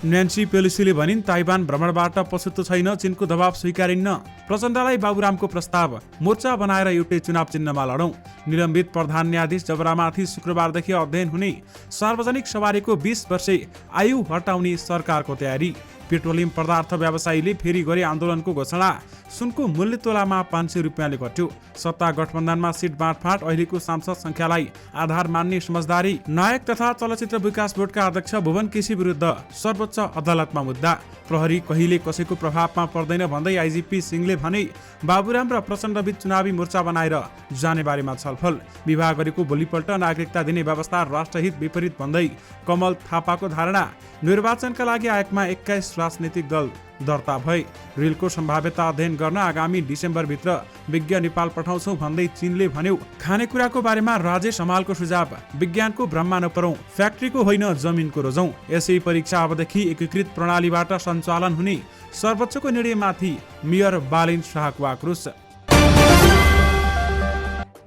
Nancy पेलोसीले भनिन् Taiwan भ्रमणबाट पछुतो छैन, चीनको दबाव स्वीकारिन्न। प्रचण्डलाई बाबुरामको प्रस्ताव, मोर्चा बनाएर एउटै चुनाव चिन्हमा लडौँ। निलम्बित प्रधान न्यायाधीश जबरामाथि शुक्रबारदेखि अध्ययन हुने। सार्वजनिक सवारीको 20 वर्षे आयु हटाउने सरकारको तयारी। पेट्रोलियम पदार्थ व्यवसायीले फेरि गरे आन्दोलनको घोषणा। सुनको मूल्य तोलामा 500 रुपियाँले घट्यो। सत्ता गठबन्धनमा सिट बाँडफाँड, अहिलेको सांसद संख्यालाई आधार मान्ने समझदारी। नायक तथा चलचित्र विकास बोर्डका अध्यक्ष भुवन केसी विरुद्ध सर्वोच्च अदालतमा मुद्दा। प्रहरी कहिले कसैको प्रभावमा पर्दैन भन्दै आइजिपी सिंहले भने। बाबुराम र प्रचण्डबीच चुनावी मोर्चा बनाएर जाने बारेमा छलफल। विवाह गरेको भोलिपल्ट नागरिकता दिने व्यवस्था राष्ट्रहित विपरीत भन्दै कमल थापाको धारणा। निर्वाचनका लागि आयोगमा 21 राजनीतिक दल दर्ता भए। रेलको सम्भाव्यता अध्ययन गर्न आगामी डिसेम्बरभित्र विज्ञ नेपाल पठाउँछौँ भन्दै चीनले भन्यो। खानेकुराको बारेमा राजेश हमालको सुझाव, विज्ञानको भ्रममा नपरौँ, फ्याक्ट्रीको होइन जमिनको रोजौँ। यसै परीक्षा अबदेखि एकीकृत प्रणालीबाट सञ्चालन हुने। सर्वोच्चको निर्णयमाथि मेयर बालिन शाहको आक्रोश।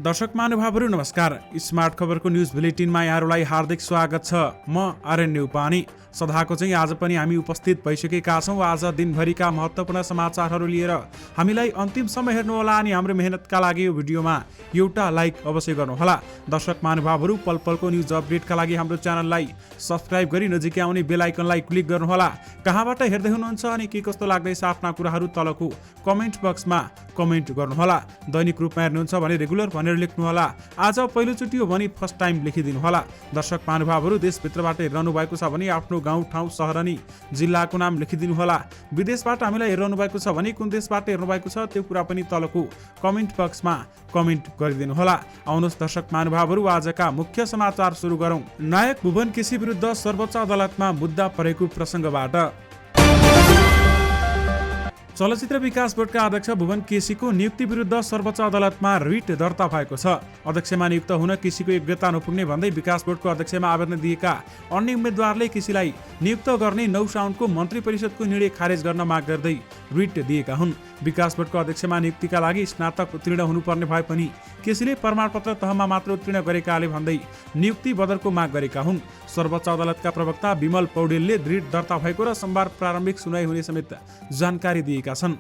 दर्शक महानुभावहरू नमस्कार। स्मार्ट खबरको न्युज बुलेटिनमा यहाँहरूलाई हार्दिक स्वागत छ। म आर्यन न्यौपाने। सदाको चाहिँ आज पनि हामी उपस्थित भइसकेका छौँ। आज दिनभरिका महत्त्वपूर्ण समाचारहरू लिएर हामीलाई अन्तिम समय हेर्नुहोला अनि हाम्रो मेहनतका लागि यो भिडियोमा एउटा लाइक अवश्य गर्नुहोला। दर्शक महानुभावहरू पल पलको न्युज अपडेटका लागि हाम्रो च्यानललाई सब्स्क्राइब गरी नजिकै आउने बेल आइकनलाई क्लिक गर्नुहोला। कहाँबाट हेर्दै हुनुहुन्छ अनि के कस्तो लाग्दैछ आफ्ना कुराहरू तलको कमेन्ट बक्समा कमेन्ट गर्नुहोला। दैनिक रूपमा हेर्नुहुन्छ भने रेगुलर भनेर लेख्नुहोला। आज पहिलोचोटि हो भने फर्स्ट टाइम लेखिदिनुहोला। दर्शक महानुभावहरू देशभित्रबाट हेरिरहनु भएको छ भने आफ्नो गाउँ ठाउँ सहर अनि जिल्लाको नाम लेखिदिनुहोला। विदेशबाट हामीलाई हेरिरहनु भएको छ भने कुन देशबाट हेर्नु भएको छ त्यो कुरा पनि तलको कमेन्ट बक्समा कमेन्ट गरिदिनुहोला। आउनुहोस् दर्शक महानुभावहरू आजका मुख्य समाचार सुरु गरौँ। नायक भुवन केसी विरुद्ध सर्वोच्च अदालतमा मुद्दा परेको प्रसङ्गबाट। चलचित्र विकास बोर्डका अध्यक्ष भुवन केसीको नियुक्ति विरुद्ध सर्वोच्च अदालतमा रिट दर्ता भएको छ। अध्यक्षमा नियुक्त हुन केसीको योग्यता नपुग्ने भन्दै विकास बोर्डको अध्यक्षमा आवेदन दिएका अन्य उम्मेद्वारले केसीलाई नियुक्त गर्ने 9 साउनको मन्त्री परिषदको निर्णय खारेज गर्न माग गर्दै रिट दिएका हुन्। विकास बोर्डको अध्यक्षमा नियुक्तिका लागि स्नातक उत्तीर्ण हुनुपर्ने भए पनि केसीले प्रमाणपत्र तहमा मात्र उत्तीर्ण गरेकाले भन्दै नियुक्ति बदलको माग गरेका हुन्। सर्वोच्च अदालतका प्रवक्ता विमल पौडेलले रिट दर्ता भएको र सोमबार प्रारम्भिक सुनवाई हुने समेत जानकारी दिएका छन्।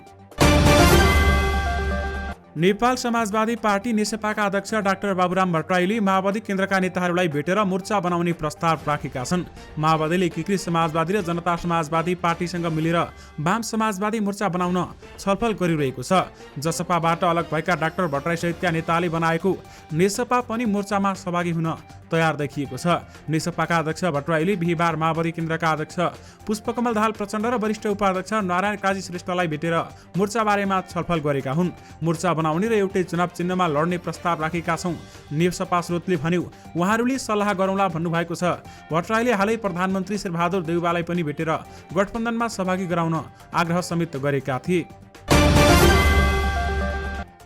नेपाल समाजवादी पार्टी नेसपाका अध्यक्ष डाक्टर बाबुराम भट्टराईले माओवादी केन्द्रका नेताहरूलाई भेटेर मोर्चा बनाउने प्रस्ताव राखेका छन्। माओवादीले एकीकृत समाजवादी र जनता समाजवादी पार्टीसँग मिलेर वाम समाजवादी मोर्चा बनाउन छलफल गरिरहेको छ। जसपाबाट अलग भएका डाक्टर भट्टराई सहितका नेताले बनाएको नेसपा पनि मोर्चामा सहभागी हुन तयार देखिएको छ। नेसपाका अध्यक्ष भट्टराईले बिहीबार माओवादी केन्द्रका अध्यक्ष पुष्पकमल दाहाल प्रचण्ड र वरिष्ठ उपाध्यक्ष नारायण काजी श्रेष्ठलाई भेटेर मोर्चा बारेमा छलफल गरेका हुन्। मोर्चा बनाउने र एउटै चुनाव चिन्हमा लड्ने प्रस्ताव राखेका छौँ। नेसपा स्रोतले भन्यो उहाँहरूले सल्लाह गरौँला भन्नुभएको छ। भट्टराईले हालै प्रधानमन्त्री शेरबहादुर देउवालाई पनि भेटेर गठबन्धनमा सहभागी गराउन आग्रह समेत गरेका थिए।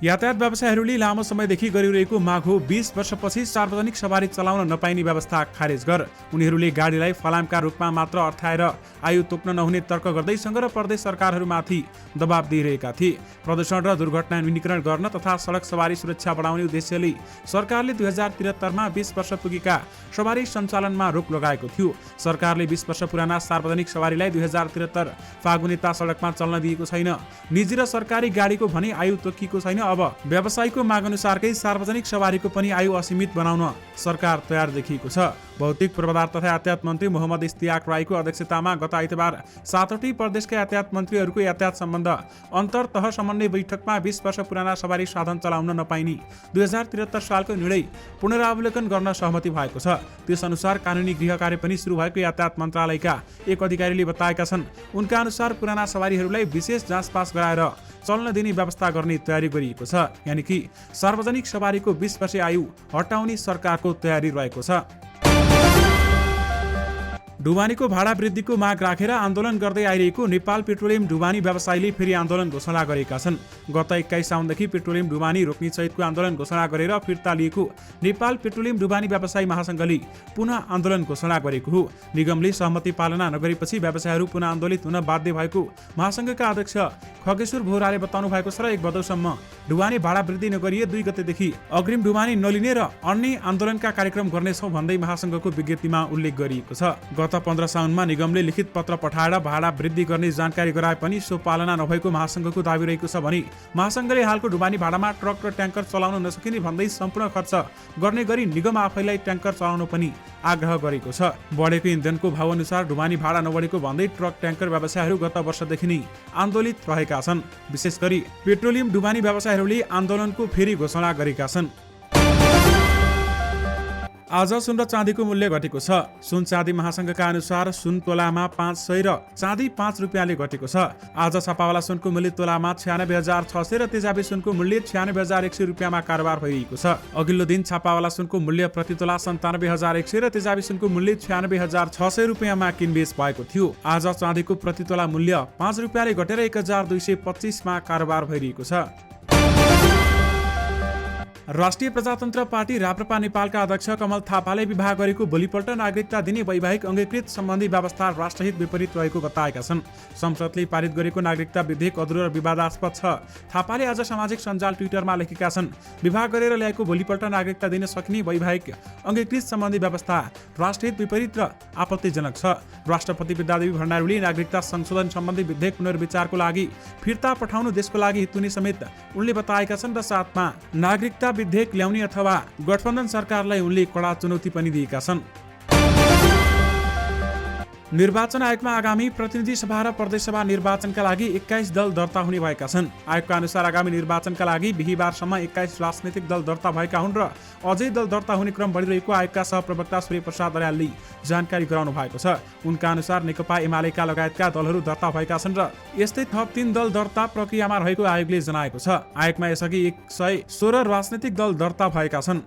यातायात व्यवसायीहरूले लामो समयदेखि गरिरहेको माग हो 20 वर्षपछि सार्वजनिक सवारी चलाउन नपाइने व्यवस्था खारेज गर। उनीहरूले गाडीलाई फलामका रूपमा मात्र अर्थाएर आयु तोक्न नहुने तर्क गर्दै सङ्घ र प्रदेश सरकारहरूमाथि दबाब दिइरहेका थिए। प्रदूषण र दुर्घटना न्यूनीकरण गर्न तथा सडक सवारी सुरक्षा बढाउने उद्देश्यले सरकारले 2073मा 20 वर्ष पुगेका सवारी सञ्चालनमा रोक लगाएको थियो। सरकारले 20 वर्ष पुराना सार्वजनिक सवारीलाई 2073 फागुनेता सडकमा चल्न दिएको छैन। निजी र सरकारी गाडीको भने आयु तोकिएको छैन। अब व्यवसायको माग अनुसारकै सार्वजनिक सवारीको पनि आयु असीमित बनाउन सरकार तयार देखिएको छ। भौतिक पूर्वाधार तथा यातायात मन्त्री मोहम्मद इस्तियाक राईको अध्यक्षतामा गत आइतबार 7वटै प्रदेशका यातायात मन्त्रीहरूको यातायात सम्बन्ध अन्तर्तह समन्वय बैठकमा 20 वर्ष पुराना सवारी साधन चलाउन नपाइने 2073 सालको निर्णय पुनरावलोकन गर्न सहमति भएको छ। त्यसअनुसार कानुनी गृह कार्य पनि सुरु भएको यातायात मन्त्रालयका एक अधिकारीले बताएका छन्। उनका अनुसार पुराना सवारीहरूलाई विशेष जाँचपास गराएर चल्न दिने व्यवस्था गर्ने तयारी गरिएको छ। यानि कि सार्वजनिक सवारीको 20 वर्ष आयु हटाउने सरकारको तयारी रहेको छ। ढुवानीको भाडा वृद्धिको माग राखेर आन्दोलन गर्दै आइरहेको नेपाल पेट्रोलियम ढुवानी व्यवसायीले फेरि आन्दोलन घोषणा गरेका छन्। गत 21 साउनदेखि पेट्रोलियम ढुवानी रोक्ने सहितको आन्दोलन घोषणा गरेर फिर्ता लिएको नेपाल पेट्रोलियम ढुवानी व्यवसायी महासङ्घले पुनः आन्दोलन घोषणा गरेको हो। निगमले सहमति पालना नगरेपछि व्यवसायीहरू पुनः आन्दोलित हुन बाध्य भएको महासङ्घका अध्यक्ष खगेश्वर बोहराले बताउनु भएको छ र 1 भदौसम्म ढुवानी भाडा वृद्धि नगरिए 2 गतेदेखि अग्रिम ढुवानी नलिने र अन्य आन्दोलनका कार्यक्रम गर्नेछौँ भन्दै महासङ्घको विज्ञप्तिमा उल्लेख गरिएको छ। गत गत 15 साउनमा निगमले लिखित पत्र पठाएर भाडा वृद्धि गर्ने जानकारी गराए पनि सो पालना नभएको महासङ्घको दाबी रहेको छ भने महासङ्घले हालको ढुवानी भाडामा ट्रक र ट्याङ्कर चलाउन नसकिने भन्दै सम्पूर्ण खर्च गर्ने गरी निगम आफैलाई ट्याङ्कर चलाउन पनि आग्रह गरेको छ। बढेको इन्धनको भाव अनुसार ढुवानी भाडा नबढेको भन्दै ट्रक ट्याङ्कर व्यवसायहरू गत वर्षदेखि नै आन्दोलित रहेका छन्। विशेष गरी पेट्रोलियम ढुवानी व्यवसायहरूले आन्दोलनको फेरि घोषणा गरेका छन्। आज सुन र चाँदीको मूल्य घटेको छ। सुन चाँदी महासङ्घका अनुसार सुन तोलामा 500 र चाँदी 5 रुपियाँले घटेको छ। आज छापावाला सुनको मूल्य तोलामा 96,600 र तेजाबी सुनको मूल्य 96,100 रुपियाँमा कारोबार भइरहेको छ। अघिल्लो दिन छापावाला सुनको मूल्य प्रति तोला 97,100 र तेजाबी सुनको मूल्य 96,600 रुपियाँमा किनबेच भएको थियो। आज चाँदीको प्रति तोला मूल्य 5 रुपियाँले घटेर 1,225 मा कारोबार भइरहेको छ। राष्ट्रिय प्रजातन्त्र पार्टी राप्रपा नेपालका अध्यक्ष कमल थापाले विवाह गरेको भोलिपल्ट नागरिकता दिने वैवाहिक अङ्गीकृत सम्बन्धी व्यवस्था राष्ट्रहित विपरीत रहेको बताएका छन्। संसदले पारित गरेको नागरिकता विधेयक अधुरो र विवादास्पद छ। थापाले आज सामाजिक सञ्जाल ट्विटरमा लेखेका छन्, विवाह गरेर ल्याएको भोलिपल्ट नागरिकता दिन सकिने वैवाहिक अङ्गीकृत सम्बन्धी व्यवस्था राष्ट्रहित विपरीत र आपत्तिजनक छ। राष्ट्रपति विद्यादेवी भण्डारीले नागरिकता संशोधन सम्बन्धी विधेयक पुनर्विचारको लागि फिर्ता पठाउनु देशको लागि हित हुने समेत उनले बताएका छन् र साथमा नागरिकता विधेयक ल्याउने अथवा गठबन्धन सरकारलाई उनले कडा चुनौती पनि दिएका छन्। निर्वाचन आयोगमा आगामी प्रतिनिधि सभा र प्रदेशसभा निर्वाचनका लागि 21 दल दर्ता हुने भएका छन्। आयोगका अनुसार आगामी निर्वाचनका लागि बिहीबारसम्म 21 राजनैतिक दल दर्ता भएका हुन् र अझै दल दर्ता हुने क्रम बढिरहेको आयोगका सहप्रवक्ता सूर्य प्रसाद अर्यालले जानकारी गराउनु भएको छ। उनका अनुसार नेकपा एमालेका लगायतका दलहरू दर्ता भएका छन् र यस्तै थप 3 दल दर्ता प्रक्रियामा रहेको आयोगले जनाएको छ। आयोगमा यसअघि 116 राजनैतिक दल दर्ता भएका छन्।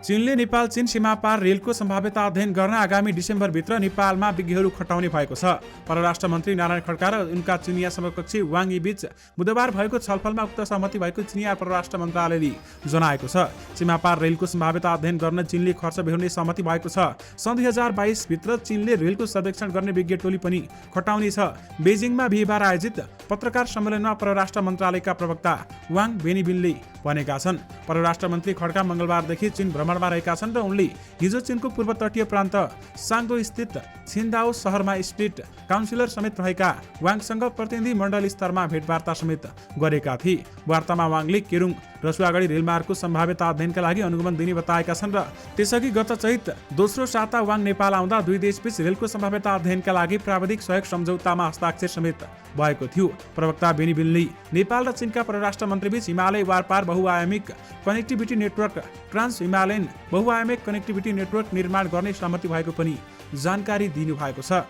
चीनले नेपाल चीन सीमा पार रेलको सम्भाव्यता अध्ययन गर्न आगामी डिसेम्बरभित्र नेपालमा विज्ञहरू खटाउने भएको छ। परराष्ट्र मन्त्री नारायण खड्का र उनका चिनिया समकक्षी वाङ यी बीच बुधबार भएको छलफलमा उक्त सहमति भएको चिनिया परराष्ट्र मन्त्रालयले जनाएको छ। सीमा पार रेलको सम्भाव्यता अध्ययन गर्न चीनले खर्च बेहोर्ने सहमति भएको छ। सन् 2022 भित्र चीनले रेलको सर्वेक्षण गर्ने विज्ञ टोली पनि खटाउने छ। बेजिङमा बिहीबार आयोजित पत्रकार सम्मेलनमा परराष्ट्र मन्त्रालयका प्रवक्ता वाङ बेनिबिनले भनेका छन्। परराष्ट्र मन्त्री खड्का मंगलबारदेखि चीन भ्रमणमा रहेका छन् र उनले हिजो चीनको पूर्व तटीय प्रान्त साङ्दो स्थित छिन्दाओ शहरमा स्टेट काउन्सिलर समेत रहेका वाङसँग प्रतिनिधि मण्डल स्तरमा भेटवार्ता समेत गरेका थिए। वार्तामा वाङले केरुङ रसुवागढी रेलमार्गको सम्भाव्यता अध्ययनका लागि अनुगमन दिने बताएका छन् र त्यसअघि गत चैत दोस्रो साता वाङ नेपाल आउँदा दुई देशबीच रेलको सम्भाव्यता अध्ययनका लागि प्राविधिक सहयोग सम्झौतामा हस्ताक्षर समेत भएको थियो। प्रवक्ता बेनिबिनले नेपाल र चीनका परराष्ट्र मन्त्रीबीच हिमालय वारपार बहुआयामिक कनेक्टिभिटी नेटवर्क ट्रान्स हिमालयन बहुआयामिक कनेक्टिभिटी नेटवर्क निर्माण गर्ने सहमति भएको पनि जानकारी दिनुभएको छ।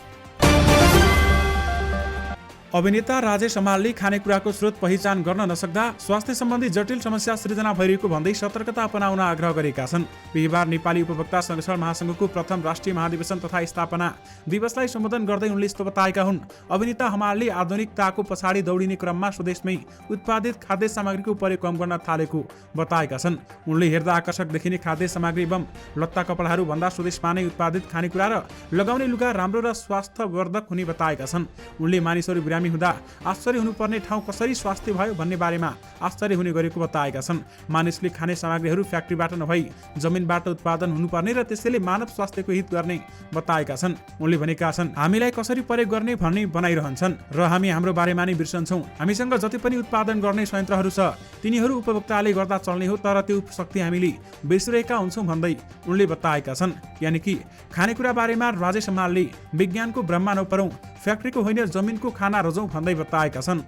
अभिनेता राजेश हमालले खानेकुराको स्रोत पहिचान गर्न नसक्दा स्वास्थ्य सम्बन्धी जटिल समस्या सृजना भइरहेको भन्दै सतर्कता अपनाउन आग्रह गरेका छन्। बिहीबार नेपाली उपभोक्ता संरक्षण महासङ्घको प्रथम राष्ट्रिय महाधिवेशन तथा स्थापना दिवसलाई सम्बोधन गर्दै उनले यस्तो बताएका हुन्। अभिनेता हमालले आधुनिकताको पछाडि दौडिने क्रममा स्वदेशमै उत्पादित खाद्य सामग्रीको प्रयोग कम गर्न थालेको बताएका छन्। उनले हेर्दा आकर्षक देखिने खाद्य सामग्री एवं लत्ता कपडाहरू भन्दा स्वदेशमा नै उत्पादित खानेकुरा र लगाउने लुगा राम्रो र स्वास्थ्यवर्धक हुने बताएका छन्। उनले मानिसहरू बिरामी हुँदा आश्चर्य हुनुपर्ने ठाउँ कसरी स्वास्थ्य भयो भन्ने बारेमा आश्चर्य हुने गरेको बताएका छन्। मानिसले खाने सामग्रीहरू फ्याक्ट्रीबाट नभई जमिनबाट उत्पादन हुनुपर्ने र त्यसैले मानव स्वास्थ्यको हित गर्ने बताएका छन्। उनले भनेका छन्, हामीलाई कसरी प्रयोग गर्ने भन्ने बनाइरहन्छन् र हामी हाम्रो बारेमा नै बिर्सन्छौँ। हामीसँग जति पनि उत्पादन गर्ने संयन्त्रहरू छ तिनीहरू उपभोक्ताले गर्दा चल्ने हो, तर त्यो शक्ति हामीले बिर्सिरहेका हुन्छौँ भन्दै उनले बताएका छन्। यानि कि खानेकुरा बारेमा राजेश हमालले विज्ञानको ब्रह्मा नपरौँ, फ्याक्ट्रीको होइन जमिनको खाना रजौँ भन्दै बताएका छन्।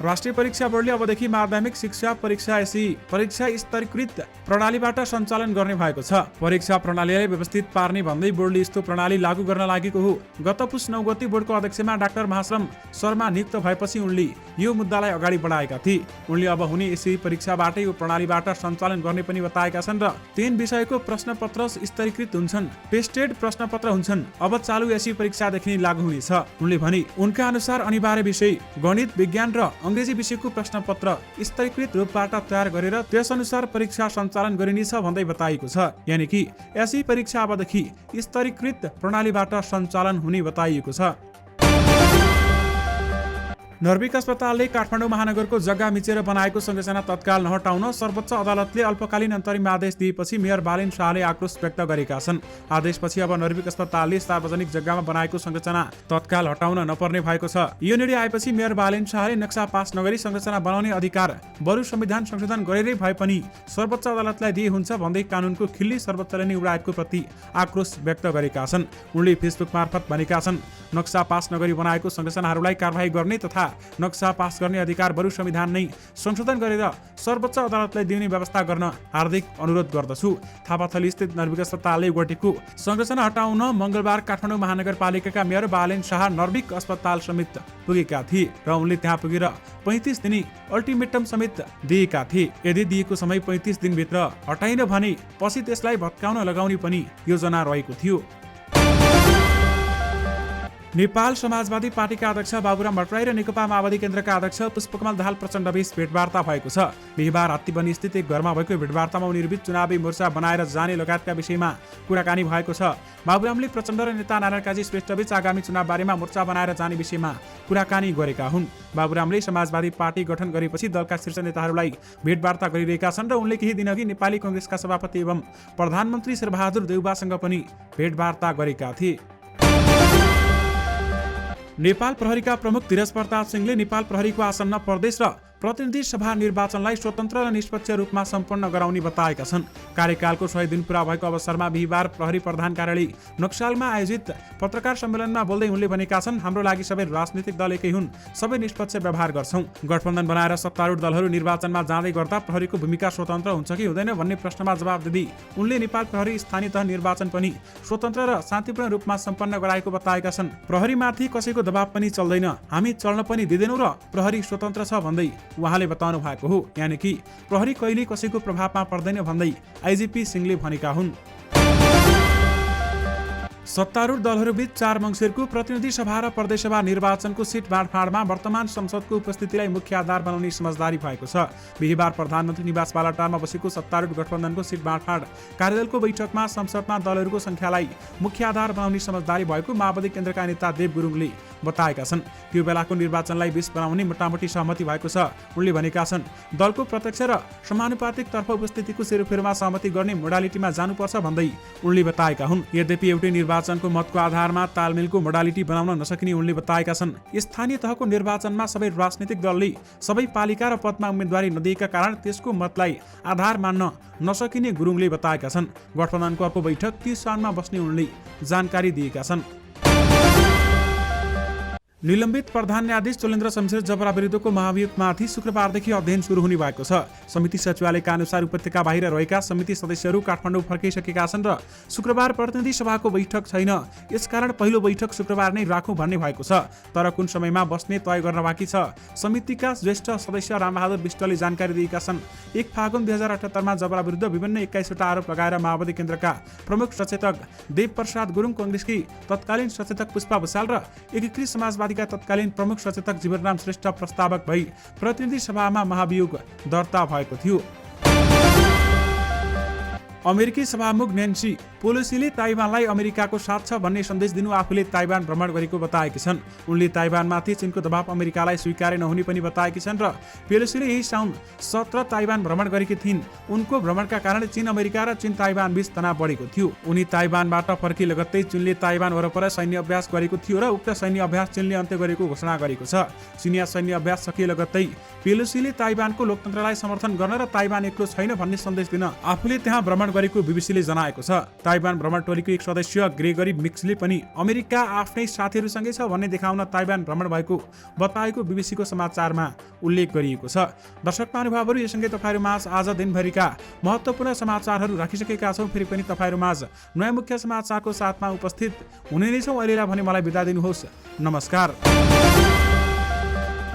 राष्ट्रिय परीक्षा बोर्डले अबदेखि माध्यमिक शिक्षा परीक्षा एसी परीक्षा स्तरीकृत प्रणालीबाट सञ्चालन गर्ने भएको छ। परीक्षा प्रणालीलाई व्यवस्थित पार्ने भन्दै बोर्डले यस्तो प्रणाली लागू गर्न लागेको हो। गत पुस 9 गते बोर्डको अध्यक्षमा डाक्टर महाश्रम शर्मा नियुक्त भएपछि उनले यो मुद्दालाई अगाडि बढाएका थिए। उनले अब हुने एसी परीक्षाबाट यो प्रणालीबाट सञ्चालन गर्ने पनि बताएका छन् र 3 विषयको प्रश्नपत्र स्तरीकृत हुन्छन्, पेस्टेड प्रश्नपत्र हुन्छन्। अब चालु एसी परीक्षादेखि लागू हुनेछ। उनले भने उनका अनुसार अनिवार्य विषय गणित, विज्ञान र अंग्रेजी विषयको प्रश्नपत्र स्तरीकृत रूपबाट तयार गरेर त्यसअनुसार परीक्षा सञ्चालन गरिनेछ भन्दै बताइएको छ। यानि कि एसी परीक्षा अबदेखि स्तरीकृत प्रणालीबाट सञ्चालन हुने बताइएको छ। नर्भिक अस्पतालले काठमाडौँ महानगरको जग्गा मिचेर बनाएको संरचना तत्काल नहटाउन सर्वोच्च अदालतले अल्पकालीन अन्तरिम आदेश दिएपछि मेयर बालेन शाहले आक्रोश व्यक्त गरेका छन्। आदेशपछि अब नर्भिक अस्पतालले सार्वजनिक जग्गामा बनाएको संरचना तत्काल हटाउन नपर्ने भएको छ। यो निर्णय आएपछि मेयर बालेन शाहले नक्सा पास नगरी संरचना बनाउने अधिकार बरु संविधान संशोधन गरेरै भए पनि सर्वोच्च अदालतलाई दिए हुन्छ भन्दै कानुनको खिल्ली सर्वोच्चले नै उडाएको प्रति आक्रोश व्यक्त गरेका छन्। उनले फेसबुक मार्फत भनेका छन्, नक्सा पास नगरी बनाएको संरचनाहरूलाई कारबाही गर्ने तथा नक्सा पास गर्ने अधिकार बरु संविधान नै संशोधन गरेर सर्वोच्च अदालतलाई दिने व्यवस्था गर्न हार्दिक अनुरोध गर्दछु। थापाथली स्थित नर्भिक अस्पतालले गठेको संरचना हटाउन मंगलबार काठमाडौँ महानगरपालिकाका मेयर बालेन शाह नर्भिक अस्पताल समेत पुगेका थिए र उनले त्यहाँ पुगेर 35 दिनी अल्टिमेटम समेत दिएका थिए। यदि दिएको समय 35 दिनभित्र हटाइन भने पछि त्यसलाई भत्काउन लगाउने पनि योजना रहेको थियो। नेपाल समाजवादी पार्टीका अध्यक्ष बाबुराम भट्टराई र नेकपा माओवादी केन्द्रका अध्यक्ष पुष्पकमल दाहाल प्रचण्डबीच भेटवार्ता भएको छ। बिहीबार हात्तीबनी स्थित एक घरमा भएको भेटवार्तामा उनीहरूबीच चुनावी मोर्चा बनाएर जाने लगायतका विषयमा कुराकानी भएको छ। बाबुरामले प्रचण्ड र नेता नारायण काजी श्रेष्ठबीच आगामी चुनाव बारेमा मोर्चा बनाएर जाने विषयमा कुराकानी गरेका हुन्। बाबुरामले समाजवादी पार्टी गठन गरेपछि दलका शीर्ष नेताहरूलाई भेटवार्ता गरिरहेका छन् र उनले केही दिनअघि नेपाली कांग्रेसका सभापति एवं प्रधानमन्त्री शेरबहादुर देउवासँग पनि भेटवार्ता गरेका थिए। नेपाल प्रहरीका प्रमुख धीरज प्रताप सिंहले नेपाल प्रहरीको आसन्न प्रदेश र प्रतिनिधि सभा निर्वाचनलाई स्वतन्त्र र निष्पक्ष रूपमा सम्पन्न गराउने बताएका छन्। कार्यकालको 100 दिन पूरा भएको अवसरमा बिहीबार प्रहरी प्रधान कार्यालय नक्सालमा आयोजित पत्रकार सम्मेलनमा बोल्दै उनले भनेका छन्, हाम्रो लागि सबै राजनीतिक दल एकै हुन्, सबै निष्पक्ष व्यवहार गर्छौं। गठबन्धन बनाएर सत्तारूढ दलहरू निर्वाचनमा जाँदै गर्दा प्रहरीको भूमिका स्वतन्त्र हुन्छ कि हुँदैन भन्ने प्रश्नमा जवाब दिँदै उनले नेपाल प्रहरी स्थानीय तह निर्वाचन पनि स्वतन्त्र र शान्तिपूर्ण रूपमा सम्पन्न गराएको बताएका छन्। प्रहरीमाथि कसैको दबाव पनि चल्दैन, हामी चल्न पनि दिँदैनौं र प्रहरी स्वतन्त्र छ भन्दै उहाँले बताउनु भएको हो। यानि कि प्रहरी कहिले कसैको प्रभावमा पर्दैन भन्दै आइजिपी सिंहले भनेका हुन्। सत्तारूढ दलहरूबीच 4 मङ्सिरको प्रतिनिधि सभा र प्रदेशसभा निर्वाचनको सिट बाँडफाँडमा वर्तमान संसदको उपस्थितिलाई मुख्य आधार बनाउने समझदारी भएको छ। बिहीबार प्रधानमन्त्री निवास बालाटारमा बसेको सत्तारूढ गठबन्धनको सिट बाँडफाँड कार्यदलको बैठकमा संसदमा दलहरूको संख्यालाई मुख्य आधार बनाउने समझदारी भएको माओवादी केन्द्रका नेता देव गुरुङले बताएका छन्। त्यो बेलाको निर्वाचनलाई 20 बनाउने मोटामोटी सहमति भएको छ। उनले भनेका छन्, दलको प्रत्यक्ष र समानुपातिक तर्फ उपस्थितिको सेरोफेरोमा सहमति गर्ने मोडालिटीमा जानुपर्छ भन्दै उनले बताएका हुन्। यद्यपि एउटै निर्वाचनको मतको आधारमा तालमेलको मोडालिटी बनाउन नसकिने उनले बताएका छन्। स्थानीय तहको निर्वाचनमा सबै राजनीतिक दलले सबै पालिका र पदमा उम्मेदवारी नदिएका कारण त्यसको मतलाई आधार मान्न नसकिने गुरुङले बताएका छन्। गठबन्धनको अर्को बैठक 30 साउनमा बस्ने उनले जानकारी दिएका छन्। निलम्बित प्रधान न्यायाधीश चोलेन्द्र शमशेर जबरा विरुद्धको महाभियोगमाथि शुक्रबारदेखि अध्ययन सुरु हुने भएको छ। समिति सचिवालयका अनुसार उपत्यका बाहिर रहेका समिति सदस्यहरू काठमाडौँ फर्किसकेका छन् र शुक्रबार प्रतिनिधि सभाको बैठक छैन। यसकारण पहिलो बैठक शुक्रबार नै राखौँ भन्ने भएको छ, तर कुन समयमा बस्ने तय गर्न बाँकी छ। समितिका ज्येष्ठ सदस्य रामबहादुर विष्टले जानकारी दिएका छन्। 1 फागुन 2078 मा जबरा विरुद्ध विभिन्न 21वटा आरोप लगाएर माओवादी केन्द्रका प्रमुख सचेतक देव प्रसाद गुरुङ, कांग्रेसकी तत्कालीन सचेतक पुष्पा भुसाल र एकीकृत समाजवादी तत्कालीन प्रमुख सचेतक जीवनराम श्रेष्ठ प्रस्तावक भई प्रतिनिधि सभामा महाभियोग दर्ता भएको थियो। अमेरिकी सभामुख नेन्सी पेलोसीले ताइवानलाई अमेरिकाको साथ छ भन्ने सन्देश दिनु आफूले ताइवान भ्रमण गरेको बताएकी छन्। उनले ताइवानमाथि चीनको दबाव अमेरिकालाई स्वीकार्य नहुने पनि बताएकी छन् र पेलोसीले यही साउन 17 ताइवान भ्रमण गरेकी थिइन्। उनको भ्रमणका कारण चीन अमेरिका र चीन ताइवान बीच तनाव बढेको थियो। उनी ताइवानबाट फर्की लगत्तै चीनले ताइवान वरपर सैन्य अभ्यास गरेको थियो र उक्त सैन्य अभ्यास चीनले अन्त्य गरेको घोषणा गरेको छ। चिनिया सैन्य अभ्यास सकिए लगत्तै पेलोसीले ताइवानको लोकतन्त्रलाई समर्थन गर्न र ताइवान एक्लो छैन भन्ने सन्देश दिन आफूले त्यहाँ भ्रमण गरेको बीबीसीले जनाएको छ। ताइवान भ्रमण टोलीको एक सदस्य ग्रेगरी मिक्सले पनि अमेरिका आफ्नै साथीहरूसँगै छ भन्ने देखाउन ताइवान भ्रमण भएको बताएको बीबीसीको समाचारमा उल्लेख गरिएको छ। दर्शक महानुभावहरू, यससँगै तपाईहरुमाझ आज दिनभरिका महत्त्वपूर्ण समाचारहरू राखिसकेका छौं। फेरि पनि तपाईहरुमाझ नयाँ मुख्य समाचारको साथमा उपस्थित हुने नै छौं। अहिलेलाई भने मलाई बिदा दिनुहोस्। नमस्कार।